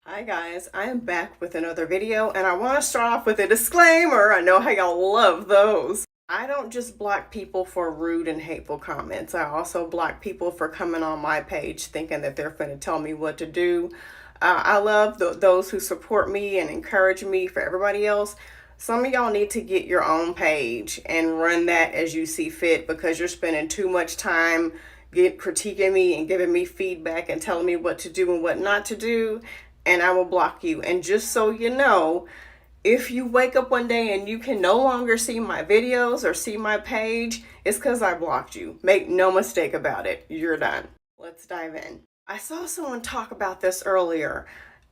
Hi guys, I am back with another video and I want to start off with a disclaimer. I know how y'all love those. I don't just block people for rude and hateful comments. I also block people for coming on my page thinking that they're going to tell me what to do. I love those who support me and encourage me. For everybody else, some of y'all need to get your own page and run that as you see fit, because you're spending too much time critiquing me and giving me feedback and telling me what to do and what not to do, and I will block you. And just so you know, if you wake up one day and you can no longer see my videos or see my page, it's because I blocked you. Make no mistake about it. You're done. Let's dive in. I saw someone talk about this earlier,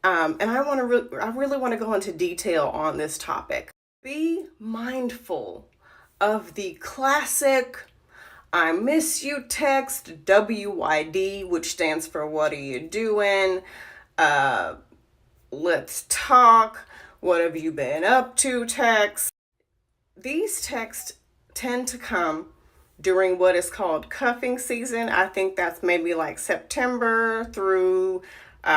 and I really want to go into detail on this topic. Be mindful of the classic I miss you text, WYD, which stands for what are you doing? Let's talk. What have you been up to text? These texts tend to come during what is called cuffing season. I think that's maybe like September through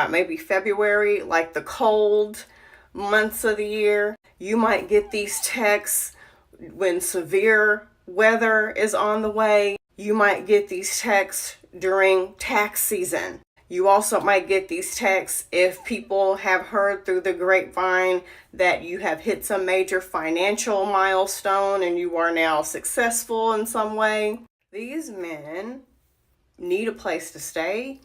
maybe February, like the cold months of the year. You might get these texts when severe weather is on the way. You might get these texts during tax season. You also might get these texts if people have heard through the grapevine that you have hit some major financial milestone and you are now successful in some way. These men need a place to stay.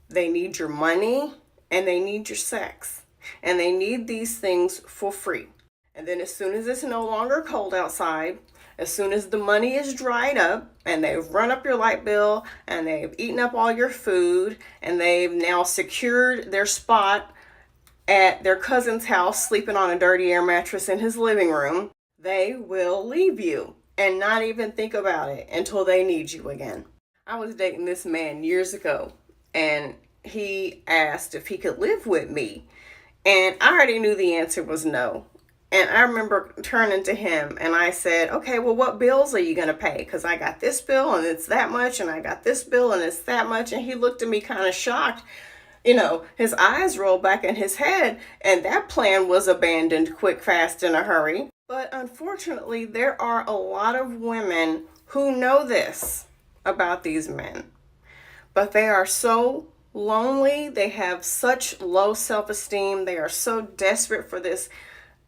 They need your money and they need your sex. And they need these things for free. And then as soon as it's no longer cold outside, as soon as the money is dried up and they've run up your light bill and they've eaten up all your food and they've now secured their spot at their cousin's house sleeping on a dirty air mattress in his living room, they will leave you and not even think about it until they need you again. I was dating this man years ago and he asked if he could live with me, and I already knew the answer was no. And I remember turning to him and I said, okay, well, what bills are you going to pay? Because I got this bill and it's that much, and I got this bill and it's that much. And he looked at me kind of shocked. You know, his eyes rolled back in his head, and that plan was abandoned quick, fast, in a hurry. But unfortunately, there are a lot of women who know this about these men, but they are so lonely. They have such low self-esteem. They are so desperate for this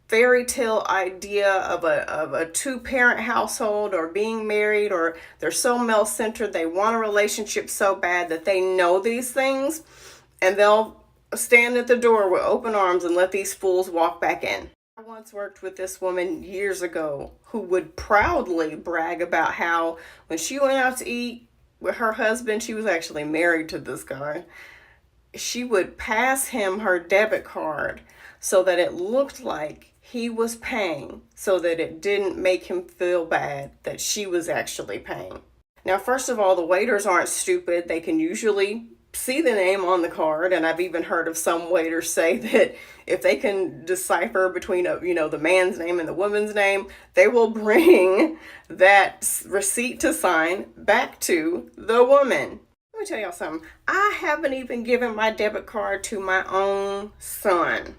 fairy tale idea of a two-parent household or being married, or they're so male-centered, they want a relationship so bad that they know these things, and they'll stand at the door with open arms and let these fools walk back in. I once worked with this woman years ago who would proudly brag about how when she went out to eat with her husband, she was actually married to this guy, she would pass him her debit card so that it looked like he was paying, so that it didn't make him feel bad that she was actually paying. Now, first of all, the waiters aren't stupid. They can usually see the name on the card, and I've even heard of some waiters say that if they can decipher between the man's name and the woman's name, they will bring that receipt to sign back to the woman. Let me tell y'all something. I haven't even given my debit card to my own son.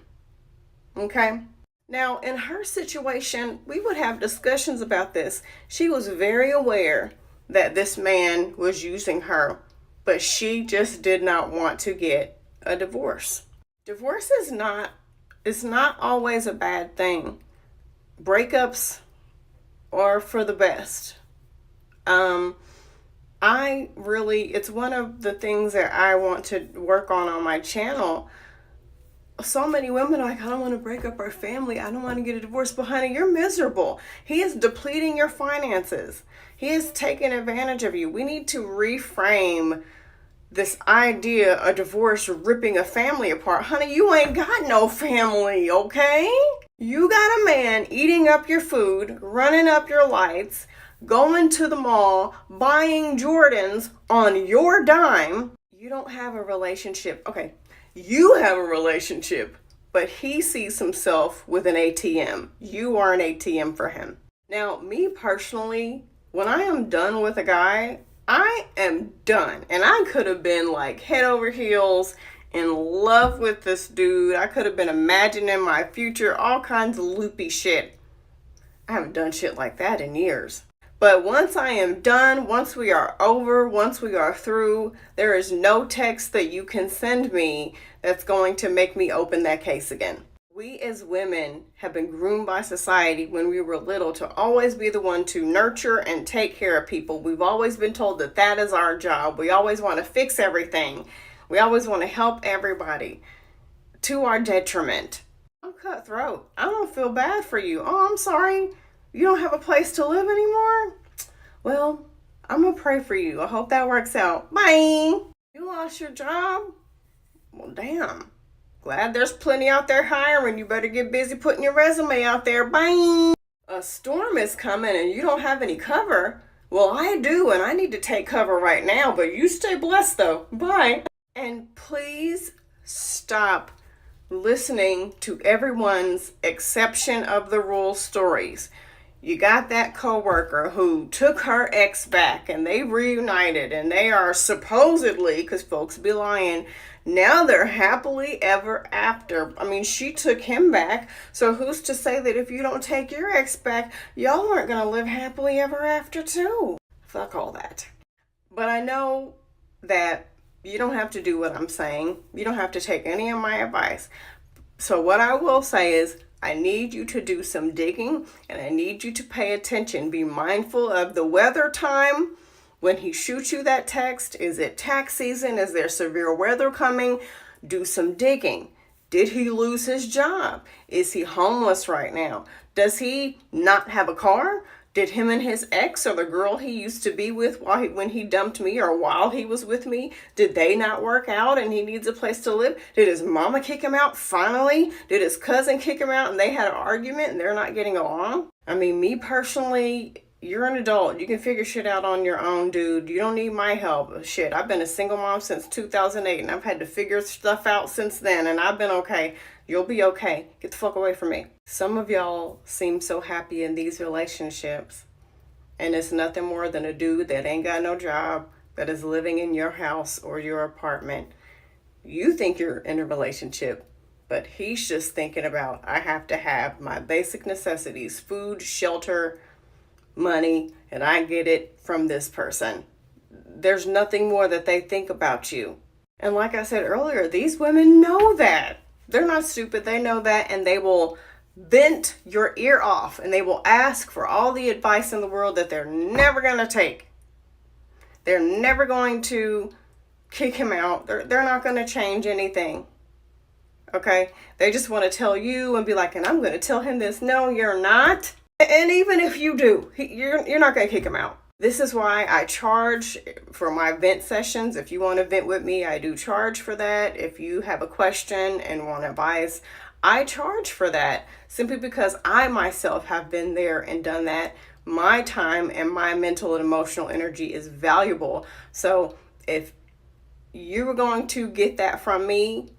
Okay? Now, in her situation, we would have discussions about this. She was very aware that this man was using her, but she just did not want to get a divorce. Divorce is not always a bad thing. Breakups are for the best. It's one of the things that I want to work on my channel. So many women are like, I don't want to break up our family. I don't want to get a divorce. But honey, you're miserable. He is depleting your finances. He is taking advantage of you. We need to reframe this idea of divorce ripping a family apart. Honey, you ain't got no family, okay? You got a man eating up your food, running up your lights, going to the mall, buying Jordans on your dime. You don't have a relationship. Okay. You have a relationship, but he sees himself with an ATM. You are an ATM for him. Now, me personally, when I am done with a guy, I am done. And I could have been like head over heels in love with this dude. I could have been imagining my future, all kinds of loopy shit. I haven't done shit like that in years. But once I am done, once we are over, once we are through, there is no text that you can send me that's going to make me open that case again. We as women have been groomed by society when we were little to always be the one to nurture and take care of people. We've always been told that that is our job. We always want to fix everything. We always want to help everybody to our detriment. I'm cutthroat. I don't feel bad for you. Oh, I'm sorry. You don't have a place to live anymore? Well, I'm going to pray for you. I hope that works out. Bye. You lost your job? Well, damn. Glad there's plenty out there hiring. You better get busy putting your resume out there. Bye. A storm is coming and you don't have any cover. Well, I do, and I need to take cover right now, but you stay blessed though. Bye. And please stop listening to everyone's exception of the rule stories. You got that coworker who took her ex back and they reunited and they are supposedly, because folks be lying, now they're happily ever after. I mean, she took him back, so who's to say that if you don't take your ex back, y'all aren't going to live happily ever after too? Fuck all that. But I know that you don't have to do what I'm saying. You don't have to take any of my advice. So what I will say is, I need you to do some digging and I need you to pay attention. Be mindful of the weather time when he shoots you that text. Is it tax season? Is there severe weather coming? Do some digging. Did he lose his job? Is he homeless right now? Does he not have a car? Did him and his ex or the girl he used to be with when he dumped me or while he was with me, did they not work out and he needs a place to live? Did his mama kick him out finally? Did his cousin kick him out and they had an argument and they're not getting along? I mean, me personally, you're an adult. You can figure shit out on your own, dude. You don't need my help. Shit, I've been a single mom since 2008 and I've had to figure stuff out since then and I've been okay. You'll be okay. Get the fuck away from me. Some of y'all seem so happy in these relationships and it's nothing more than a dude that ain't got no job that is living in your house or your apartment. You think you're in a relationship, but he's just thinking about, I have to have my basic necessities, food, shelter, money, and I get it from this person. There's nothing more that they think about you. And like I said earlier, these women know that. They're not stupid. They know that, and they will vent your ear off and they will ask for all the advice in the world that they're never going to take. They're never going to kick him out. They're not going to change anything. Okay? They just want to tell you and be like, and I'm going to tell him this. No, you're not. And even if you do, you're not going to kick him out. This is why I charge for my vent sessions. If you want to vent with me, I do charge for that. If you have a question and want advice, I charge for that simply because I myself have been there and done that. My time and my mental and emotional energy is valuable. So if you were going to get that from me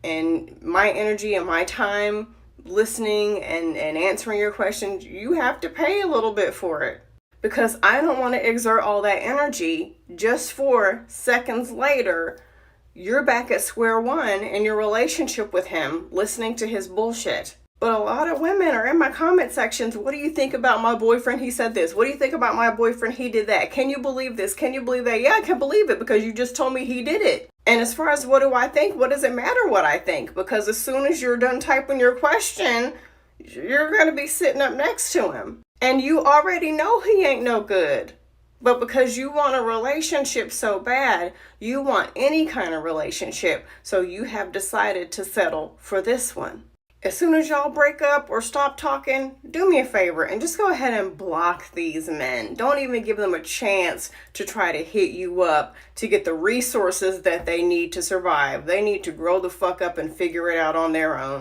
and my energy and my time listening and answering your questions, you have to pay a little bit for it. Because I don't want to exert all that energy just for seconds later, you're back at square one in your relationship with him, listening to his bullshit. But a lot of women are in my comment sections. What do you think about my boyfriend? He said this. What do you think about my boyfriend? He did that. Can you believe this? Can you believe that? Yeah, I can believe it because you just told me he did it. And as far as what do I think, what does it matter what I think? Because as soon as you're done typing your question, you're going to be sitting up next to him. And you already know he ain't no good. But because you want a relationship so bad, you want any kind of relationship. So you have decided to settle for this one. As soon as y'all break up or stop talking, do me a favor and just go ahead and block these men. Don't even give them a chance to try to hit you up to get the resources that they need to survive. They need to grow the fuck up and figure it out on their own.